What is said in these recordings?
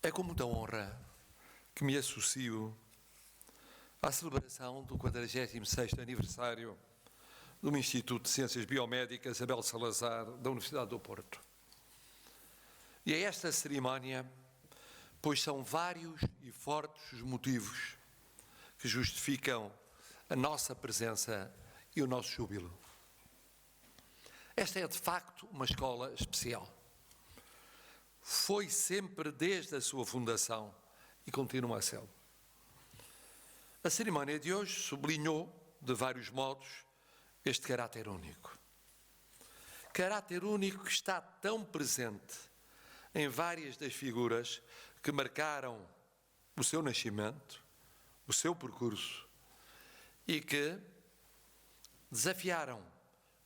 É com muita honra que me associo à celebração do 46º aniversário do Instituto de Ciências Biomédicas Abel Salazar da Universidade do Porto. E a esta cerimónia, pois são vários e fortes os motivos que justificam a nossa presença e o nosso júbilo. Esta é de facto uma escola especial. Foi sempre desde a sua fundação e continua a ser. A cerimónia de hoje sublinhou, de vários modos, este caráter único. Caráter único que está tão presente em várias das figuras que marcaram o seu nascimento, o seu percurso e que desafiaram,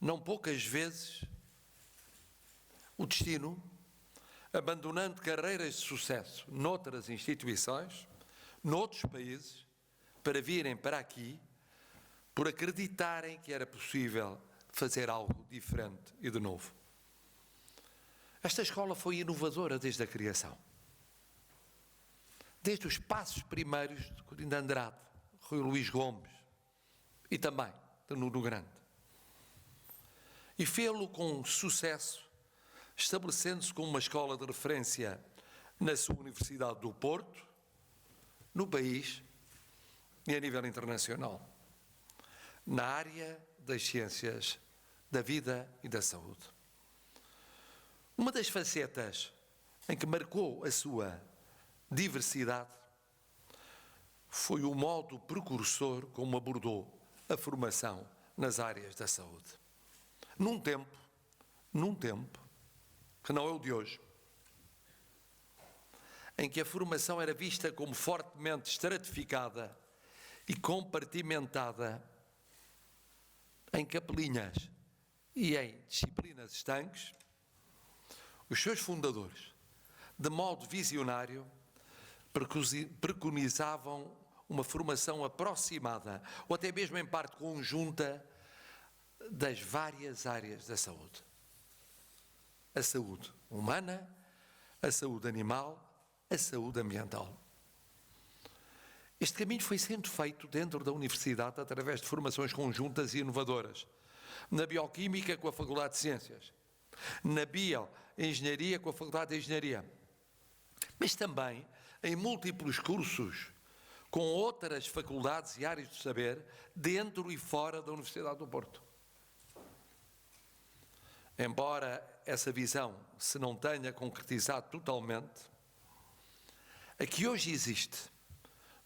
não poucas vezes, o destino, abandonando carreiras de sucesso noutras instituições, noutros países, para virem para aqui, por acreditarem que era possível fazer algo diferente e de novo. Esta escola foi inovadora desde a criação. Desde os passos primeiros de Corinda Andrade, Rui Luís Gomes e também de Nuno Grande. E fê-lo com sucesso, estabelecendo-se como uma escola de referência na sua Universidade do Porto, no país e a nível internacional, na área das ciências da vida e da saúde. Uma das facetas em que marcou a sua diversidade foi o modo precursor como abordou a formação nas áreas da saúde. Num tempo que não é o de hoje, em que a formação era vista como fortemente estratificada e compartimentada em capelinhas e em disciplinas estanques, os seus fundadores, de modo visionário, preconizavam uma formação aproximada, ou até mesmo em parte conjunta, das várias áreas da saúde. A saúde humana, a saúde animal, a saúde ambiental. Este caminho foi sendo feito dentro da Universidade através de formações conjuntas e inovadoras. Na Bioquímica com a Faculdade de Ciências, na Bioengenharia com a Faculdade de Engenharia, mas também em múltiplos cursos com outras faculdades e áreas do saber dentro e fora da Universidade do Porto. Embora essa visão se não tenha concretizado totalmente, a que hoje existe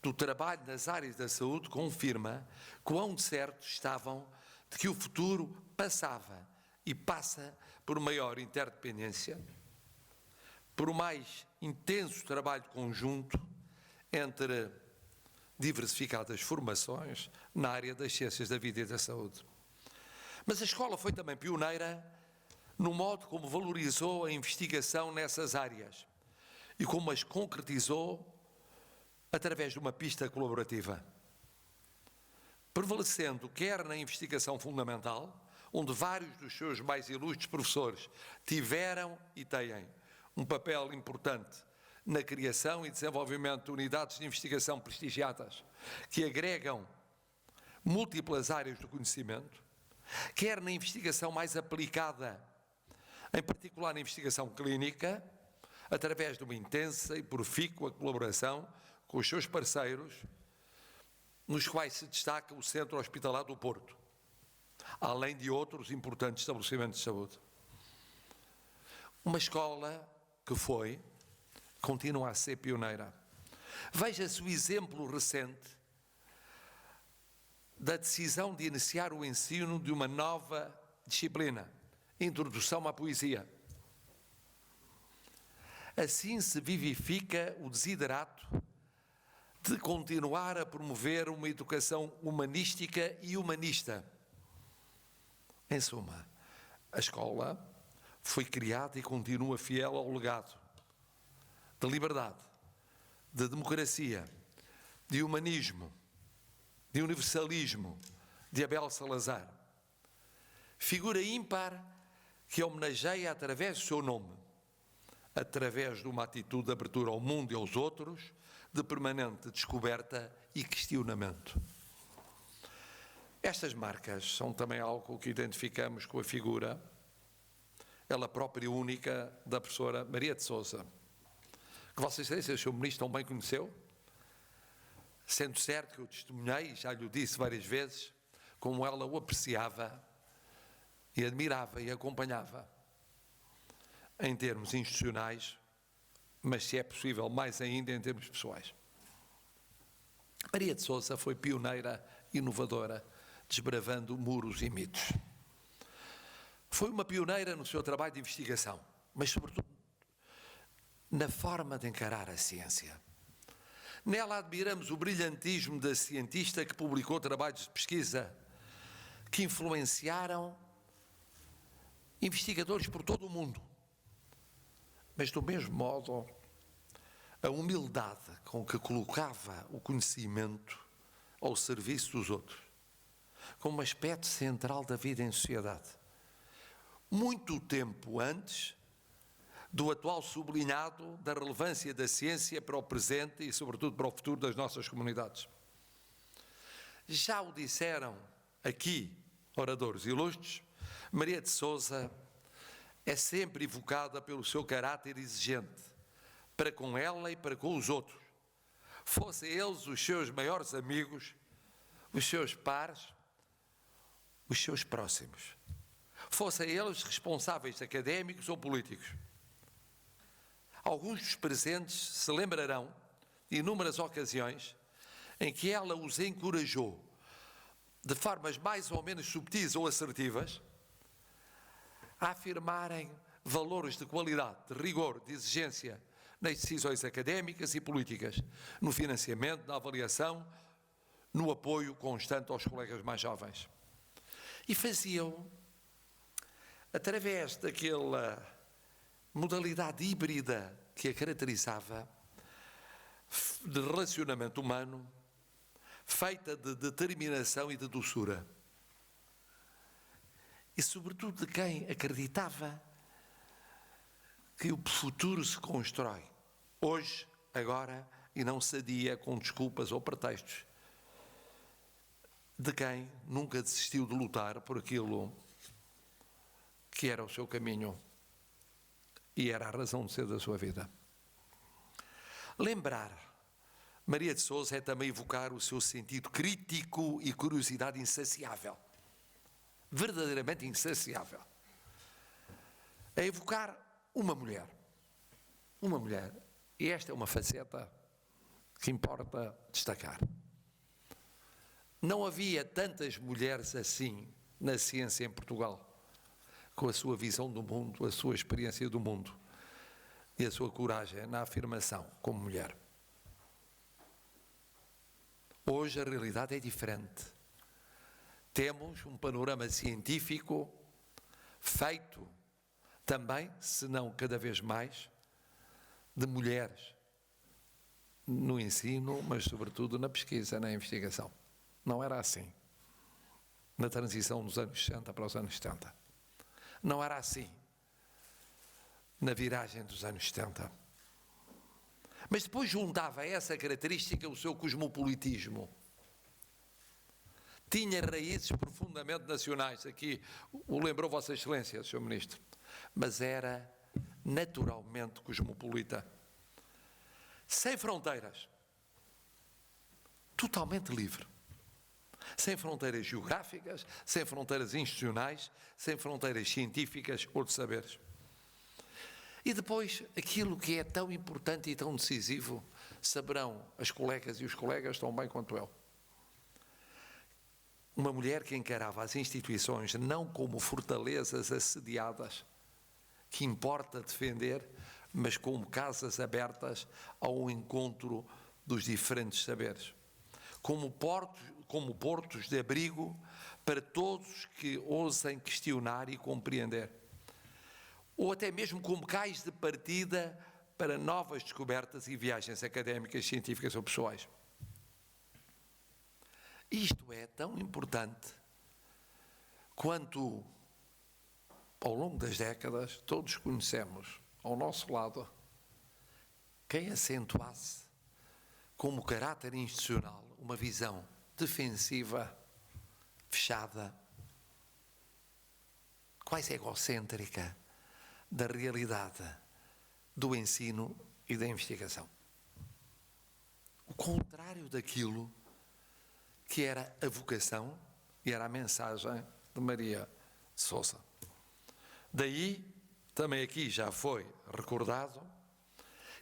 do trabalho nas áreas da saúde confirma quão certos estavam de que o futuro passava e passa por maior interdependência, por um mais intenso trabalho conjunto entre diversificadas formações na área das ciências da vida e da saúde. Mas a escola foi também pioneira no modo como valorizou a investigação nessas áreas e como as concretizou através de uma pista colaborativa, prevalecendo quer na investigação fundamental, onde vários dos seus mais ilustres professores tiveram e têm um papel importante na criação e desenvolvimento de unidades de investigação prestigiadas que agregam múltiplas áreas do conhecimento, quer na investigação mais aplicada, em particular na investigação clínica, através de uma intensa e profícua colaboração com os seus parceiros, nos quais se destaca o Centro Hospitalar do Porto, além de outros importantes estabelecimentos de saúde. Uma escola que continua a ser pioneira. Veja-se o exemplo recente da decisão de iniciar o ensino de uma nova disciplina, Introdução à Poesia. Assim se vivifica o desiderato de continuar a promover uma educação humanística e humanista. Em suma, a escola foi criada e continua fiel ao legado de liberdade, de democracia, de humanismo, de universalismo de Abel Salazar. Figura ímpar que homenageia através do seu nome através de uma atitude de abertura ao mundo e aos outros, de permanente descoberta e questionamento. Estas marcas são também algo que identificamos com a figura, ela própria única, da professora Maria de Sousa, que Vossa Excelência, o Sr. Ministro, tão bem conheceu, sendo certo que eu testemunhei, já lhe disse várias vezes, como ela o apreciava e admirava e acompanhava, em termos institucionais, mas, se é possível, mais ainda em termos pessoais. Maria de Sousa foi pioneira, inovadora, desbravando muros e mitos. Foi uma pioneira no seu trabalho de investigação, mas, sobretudo, na forma de encarar a ciência. Nela admiramos o brilhantismo da cientista que publicou trabalhos de pesquisa que influenciaram investigadores por todo o mundo. Mas, do mesmo modo, a humildade com que colocava o conhecimento ao serviço dos outros, como um aspecto central da vida em sociedade. Muito tempo antes do atual sublinhado da relevância da ciência para o presente e, sobretudo, para o futuro das nossas comunidades. Já o disseram aqui oradores ilustres, Maria de Sousa é sempre evocada pelo seu caráter exigente, para com ela e para com os outros, fossem eles os seus maiores amigos, os seus pares, os seus próximos, fossem eles responsáveis académicos ou políticos. Alguns dos presentes se lembrarão de inúmeras ocasiões em que ela os encorajou, de formas mais ou menos subtis ou assertivas, a afirmarem valores de qualidade, de rigor, de exigência nas decisões académicas e políticas, no financiamento, na avaliação, no apoio constante aos colegas mais jovens. E faziam, através daquela modalidade híbrida que a caracterizava, de relacionamento humano, feita de determinação e de doçura. E, sobretudo, de quem acreditava que o futuro se constrói hoje, agora, e não se adia com desculpas ou pretextos. De quem nunca desistiu de lutar por aquilo que era o seu caminho e era a razão de ser da sua vida. Lembrar Maria de Sousa é também evocar o seu sentido crítico e curiosidade insaciável. Verdadeiramente insaciável. É evocar uma mulher. Uma mulher. E esta é uma faceta que importa destacar. Não havia tantas mulheres assim na ciência em Portugal, com a sua visão do mundo, a sua experiência do mundo e a sua coragem na afirmação como mulher. Hoje a realidade é diferente. Temos um panorama científico feito também, se não cada vez mais, de mulheres no ensino, mas sobretudo na pesquisa, na investigação. Não era assim na transição dos anos 60 para os anos 70. Não era assim na viragem dos anos 70. Mas depois juntava a essa característica o seu cosmopolitismo. Tinha raízes profundamente nacionais, aqui o lembrou Vossa Excelência, Sr. Ministro, mas era naturalmente cosmopolita. Sem fronteiras. Totalmente livre. Sem fronteiras geográficas, sem fronteiras institucionais, sem fronteiras científicas ou de saberes. E depois, aquilo que é tão importante e tão decisivo, saberão as colegas e os colegas tão bem quanto eu. Uma mulher que encarava as instituições não como fortalezas assediadas, que importa defender, mas como casas abertas ao encontro dos diferentes saberes. Como portos de abrigo para todos que ousem questionar e compreender. Ou até mesmo como cais de partida para novas descobertas e viagens académicas, científicas ou pessoais. Isto é tão importante quanto, ao longo das décadas, todos conhecemos, ao nosso lado quem acentuasse como caráter institucional uma visão defensiva, fechada, quase egocêntrica da realidade do ensino e da investigação. O contrário daquilo que era a vocação e era a mensagem de Maria de Sousa. Daí, também aqui já foi recordado,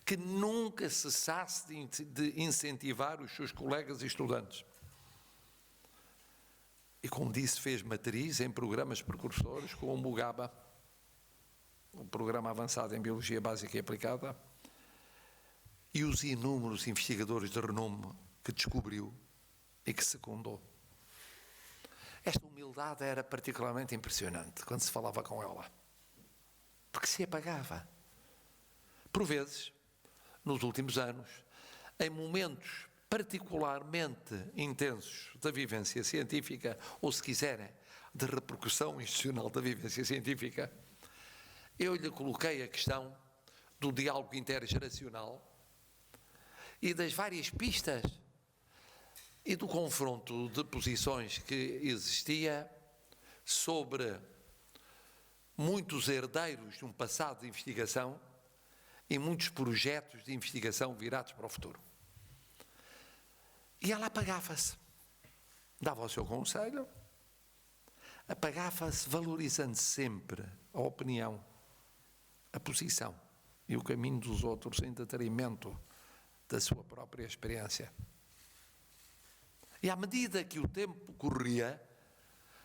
que nunca cessasse de incentivar os seus colegas e estudantes. E, como disse, fez matriz em programas precursores como o GABA, o Programa Avançado em Biologia Básica e Aplicada, e os inúmeros investigadores de renome que descobriu e que secundou. Esta humildade era particularmente impressionante quando se falava com ela, porque se apagava. Por vezes, nos últimos anos, em momentos particularmente intensos da vivência científica, ou se quiserem, de repercussão institucional da vivência científica, eu lhe coloquei a questão do diálogo intergeracional e das várias pistas e do confronto de posições que existia sobre muitos herdeiros de um passado de investigação e muitos projetos de investigação virados para o futuro. E ela apagava-se, dava o seu conselho, apagava-se valorizando sempre a opinião, a posição e o caminho dos outros em detrimento da sua própria experiência. E à medida que o tempo corria,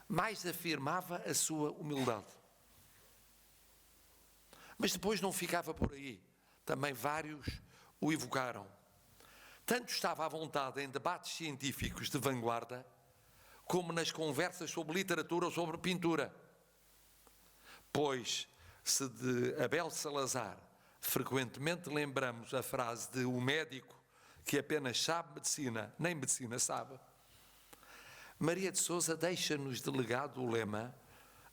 mais afirmava a sua humildade. Mas depois não ficava por aí. Também vários o evocaram. Tanto estava à vontade em debates científicos de vanguarda, como nas conversas sobre literatura ou sobre pintura. Pois, se de Abel Salazar frequentemente lembramos a frase de o médico que apenas sabe medicina, nem medicina sabe, Maria de Sousa deixa-nos de legado o lema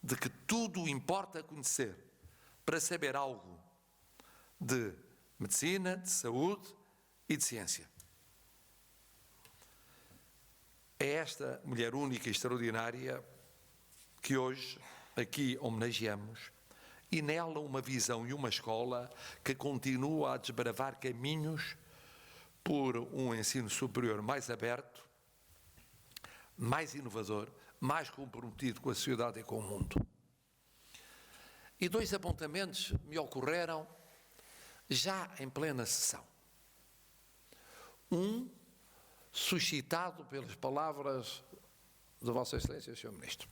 de que tudo importa conhecer para saber algo de medicina, de saúde e de ciência. É esta mulher única e extraordinária que hoje aqui homenageamos, e nela uma visão e uma escola que continua a desbravar caminhos por um ensino superior mais aberto, mais inovador, mais comprometido com a sociedade e com o mundo. E dois apontamentos me ocorreram já em plena sessão. Um, suscitado pelas palavras de Vossa Excelência, Sr. Ministro,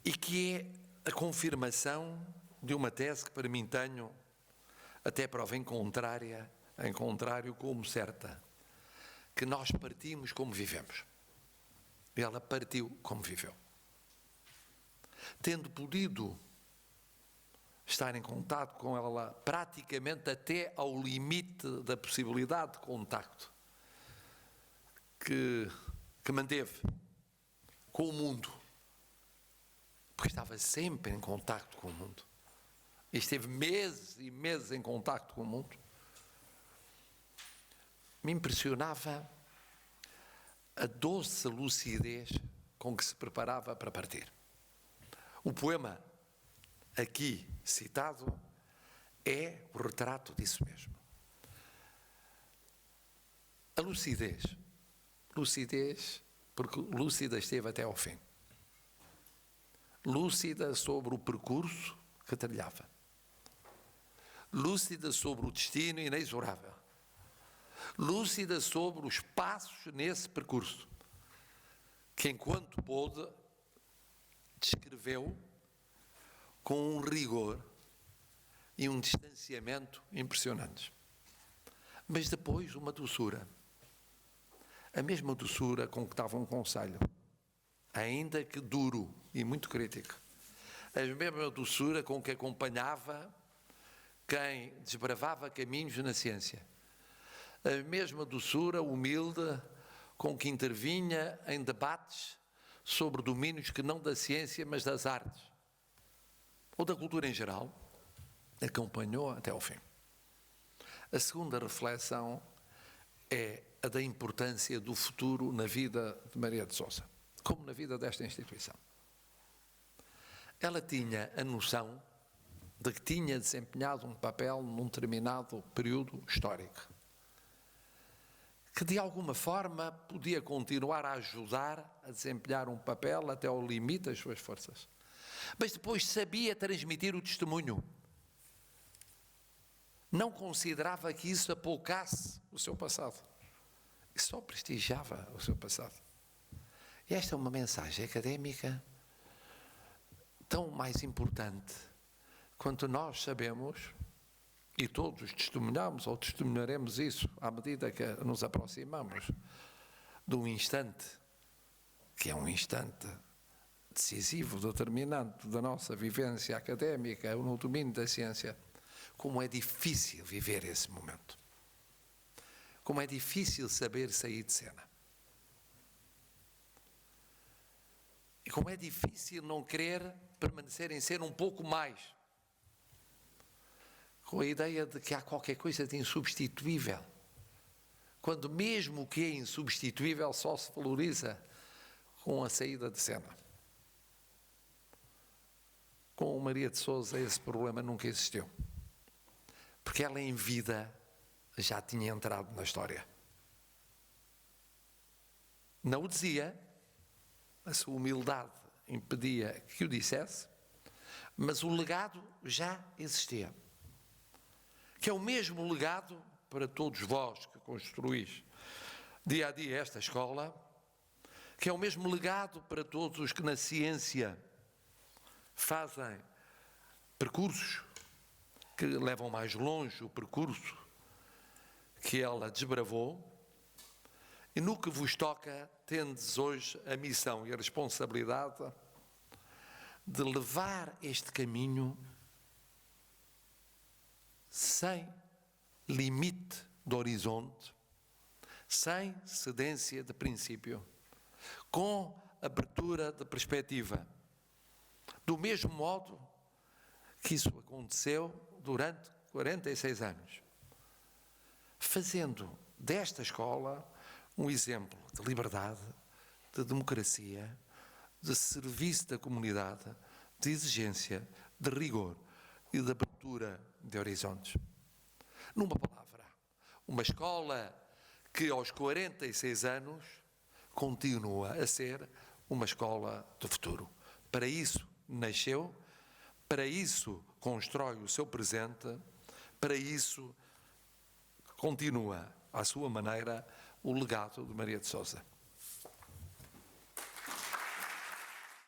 e que é a confirmação de uma tese que para mim tenho até prova em contrário como certa, que nós partimos como vivemos. E ela partiu como viveu. Tendo podido estar em contato com ela praticamente até ao limite da possibilidade de contacto que manteve com o mundo, porque estava sempre em contacto com o mundo, e esteve meses e meses em contacto com o mundo, me impressionava a doce lucidez com que se preparava para partir. O poema aqui citado é o retrato disso mesmo. A lucidez, porque lúcida esteve até ao fim. Lúcida sobre o percurso que trilhava. Lúcida sobre o destino inexorável. Lúcida sobre os passos nesse percurso, que enquanto pôde, descreveu com um rigor e um distanciamento impressionantes. Mas depois uma doçura, a mesma doçura com que dava um conselho, ainda que duro e muito crítico, a mesma doçura com que acompanhava quem desbravava caminhos na ciência, a mesma doçura humilde com que intervinha em debates sobre domínios que não da ciência, mas das artes, ou da cultura em geral, acompanhou até ao fim. A segunda reflexão é a da importância do futuro na vida de Maria de Sousa, como na vida desta instituição. Ela tinha a noção de que tinha desempenhado um papel num determinado período histórico, que de alguma forma podia continuar a ajudar a desempenhar um papel até ao limite das suas forças. Mas depois sabia transmitir o testemunho. Não considerava que isso apoucasse o seu passado. E só prestigiava o seu passado. E esta é uma mensagem académica tão mais importante quanto nós sabemos, e todos testemunhamos ou testemunharemos isso à medida que nos aproximamos de um instante, que é um instante decisivo, determinante da nossa vivência académica no domínio da ciência. Como é difícil viver esse momento. Como é difícil saber sair de cena. E como é difícil não querer permanecer em cena um pouco mais. Com a ideia de que há qualquer coisa de insubstituível. Quando mesmo o que é insubstituível só se valoriza com a saída de cena. Com Maria de Sousa esse problema nunca existiu. Porque ela em vida já tinha entrado na história. Não o dizia, a sua humildade impedia que o dissesse, mas o legado já existia. Que é o mesmo legado para todos vós que construís dia a dia esta escola, que é o mesmo legado para todos os que na ciência fazem percursos que levam mais longe o percurso que ela desbravou, e no que vos toca, tendes hoje a missão e a responsabilidade de levar este caminho sem limite de horizonte, sem cedência de princípio, com abertura de perspectiva, do mesmo modo que isso aconteceu durante 46 anos, fazendo desta escola um exemplo de liberdade, de democracia, de serviço da comunidade, de exigência, de rigor e de abertura de horizontes. Numa palavra, uma escola que aos 46 anos continua a ser uma escola do futuro. Para isso nasceu, para isso constrói o seu presente, para isso continua, à sua maneira, o legado de Maria de Sousa.